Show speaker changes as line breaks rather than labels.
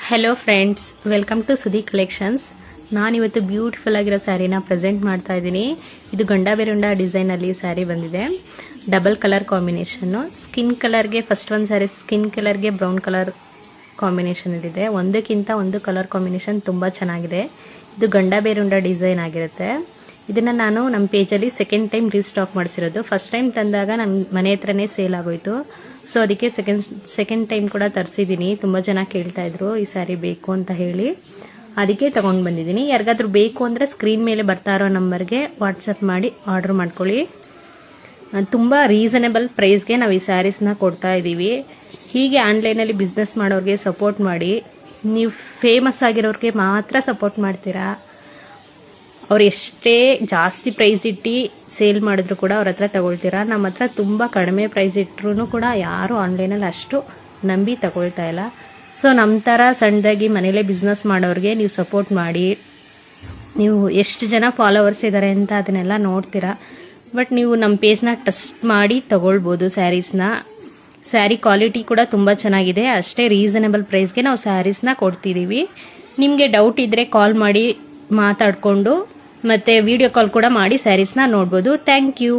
Hello friends, welcome to Sudi collections. ನಾನಿವತ್ತು beautiful ಆಗಿರೋ ಸ್ಯಾರಿನ ಪ್ರೆಸೆಂಟ್ ಮಾಡ್ತಾ ಇದ್ದೀನಿ. ಇದು ಗಂಡ ಬೇರುಂಡ ಡಿಸೈನಲ್ಲಿ ಸ್ಯಾರಿ ಬಂದಿದೆ. ಡಬಲ್ ಕಲರ್ ಕಾಂಬಿನೇಷನ್ನು. ಸ್ಕಿನ್ ಕಲರ್ಗೆ ಫಸ್ಟ್ ಒಂದು ಸ್ಯಾರಿ ಸ್ಕಿನ್ ಕಲರ್ಗೆ ಬ್ರೌನ್ ಕಲರ್ ಕಾಂಬಿನೇಷನಲ್ಲಿದೆ. ಒಂದಕ್ಕಿಂತ ಒಂದು ಕಲರ್ ಕಾಂಬಿನೇಷನ್ ತುಂಬ ಚೆನ್ನಾಗಿದೆ. ಇದು ಗಂಡ ಬೇರುಂಡ ಡಿಸೈನ್ ಆಗಿರುತ್ತೆ. ಇದನ್ನು ನಾನು ನಮ್ಮ ಪೇಜಲ್ಲಿ ಸೆಕೆಂಡ್ ಟೈಮ್ ರೀಸ್ಟಾಕ್ ಮಾಡಿಸಿರೋದು. ಫಸ್ಟ್ ಟೈಮ್ ತಂದಾಗ ನಮ್ಮ ಮನೆ ಹತ್ರನೇ ಸೇಲ್ ಆಗೋಯ್ತು. ಸೊ ಅದಕ್ಕೆ ಸೆಕೆಂಡ್ ಟೈಮ್ ಕೂಡ ತರಿಸಿದ್ದೀನಿ. ತುಂಬ ಜನ ಕೇಳ್ತಾ ಇದ್ರು ಈ ಸ್ಯಾರಿ ಬೇಕು ಅಂತ ಹೇಳಿ, ಅದಕ್ಕೆ ತಗೊಂಡು ಬಂದಿದ್ದೀನಿ. ಯಾರಿಗಾದ್ರೂ ಬೇಕು ಅಂದರೆ ಸ್ಕ್ರೀನ್ ಮೇಲೆ ಬರ್ತಾ ಇರೋ ನಂಬರ್ಗೆ ವಾಟ್ಸಪ್ ಮಾಡಿ ಆರ್ಡರ್ ಮಾಡ್ಕೊಳ್ಳಿ. ತುಂಬ ರೀಸನೇಬಲ್ ಪ್ರೈಸ್ಗೆ ನಾವು ಈ ಸ್ಯಾರೀಸ್ನ ಕೊಡ್ತಾ ಇದ್ದೀವಿ. ಹೀಗೆ ಆನ್ಲೈನಲ್ಲಿ ಬಿಸ್ನೆಸ್ ಮಾಡೋರಿಗೆ ಸಪೋರ್ಟ್ ಮಾಡಿ. ನೀವು ಫೇಮಸ್ ಆಗಿರೋರಿಗೆ ಮಾತ್ರ ಸಪೋರ್ಟ್ ಮಾಡ್ತೀರಾ. ಅವ್ರು ಎಷ್ಟೇ ಜಾಸ್ತಿ ಪ್ರೈಸ್ ಇಟ್ಟು ಸೇಲ್ ಮಾಡಿದ್ರು ಕೂಡ ಅವ್ರ ಹತ್ರ ತಗೊಳ್ತೀರಾ. ನಮ್ಮ ಹತ್ರ ತುಂಬ ಕಡಿಮೆ ಪ್ರೈಸ್ ಇಟ್ಟರು ಕೂಡ ಯಾರು ಆನ್ಲೈನಲ್ಲಿ ಅಷ್ಟು ನಂಬಿ ತಗೊಳ್ತಾ ಇಲ್ಲ. ಸೊ ನಮ್ಮ ಥರ ಸಣ್ಣದಾಗಿ ಮನೇಲೇ ಬಿಸ್ನೆಸ್ ಮಾಡೋರಿಗೆ ನೀವು ಸಪೋರ್ಟ್ ಮಾಡಿ. ನೀವು ಎಷ್ಟು ಜನ ಫಾಲೋವರ್ಸ್ ಇದ್ದಾರೆ ಅಂತ ಅದನ್ನೆಲ್ಲ ನೋಡ್ತೀರಾ. ಬಟ್ ನೀವು ನಮ್ಮ ಪೇಜ್ನ ಟ್ರಸ್ಟ್ ಮಾಡಿ ತಗೊಳ್ಬೋದು ಸ್ಯಾರೀಸ್ನ. ಸ್ಯಾರಿ ಕ್ವಾಲಿಟಿ ಕೂಡ ತುಂಬ ಚೆನ್ನಾಗಿದೆ. ಅಷ್ಟೇ ರೀಸನೇಬಲ್ ಪ್ರೈಸ್ಗೆ ನಾವು ಸ್ಯಾರೀಸ್ನ ಕೊಡ್ತಿದ್ದೀವಿ. ನಿಮಗೆ ಡೌಟ್ ಇದ್ದರೆ ಕಾಲ್ ಮಾಡಿ ಮಾತಾಡಿಕೊಂಡು ಮತ್ತು ವಿಡಿಯೋ ಕಾಲ್ ಕೂಡ ಮಾಡಿ ಸ್ಯಾರೀಸ್ನ ನೋಡ್ಬೋದು. Thank you.